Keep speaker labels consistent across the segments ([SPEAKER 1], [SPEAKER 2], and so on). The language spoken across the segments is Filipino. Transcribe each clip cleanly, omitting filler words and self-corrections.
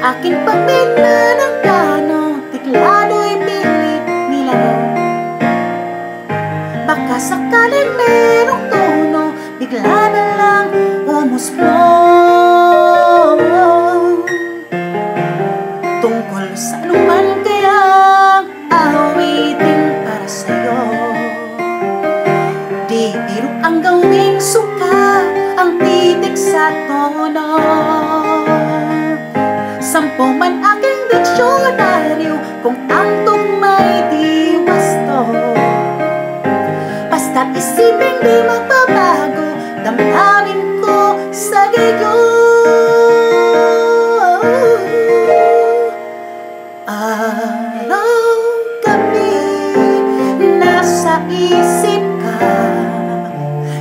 [SPEAKER 1] Akin pamina ng plano, tiklado'y pilit nilaro. Baka sakaling merong tono, bigla na lang umusbong. Tungkol sa anuman kayang awitin para sa'yo, di biro ang gawing suka, ang titik sa tono. Sampo man aking diksyonaryo, kung ang tugma'y di wasto. Basta't isipin di magbabago, damdamin ko sa gayon. Araw-gabi nasa isip ka,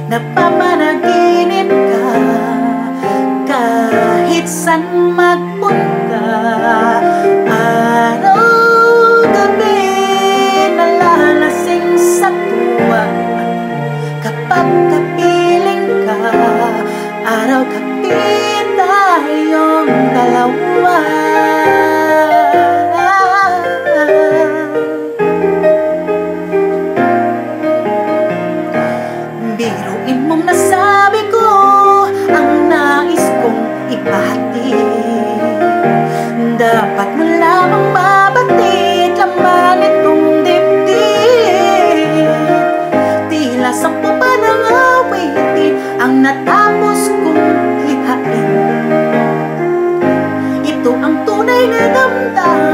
[SPEAKER 1] napapanaginip ka, kahit saan magpunta. Araw-gabi nalalasing sa tuwa, kapag kapiling ka, araw-gabi tayong dalawa. Biruin mong nasabi ko ang nais kong ipahatid. Dapat mo lamang mabatid laman itong dibdib. Tila sampu pa ng awitin ang natapos kong likhain. Ito ang tunay na damdamin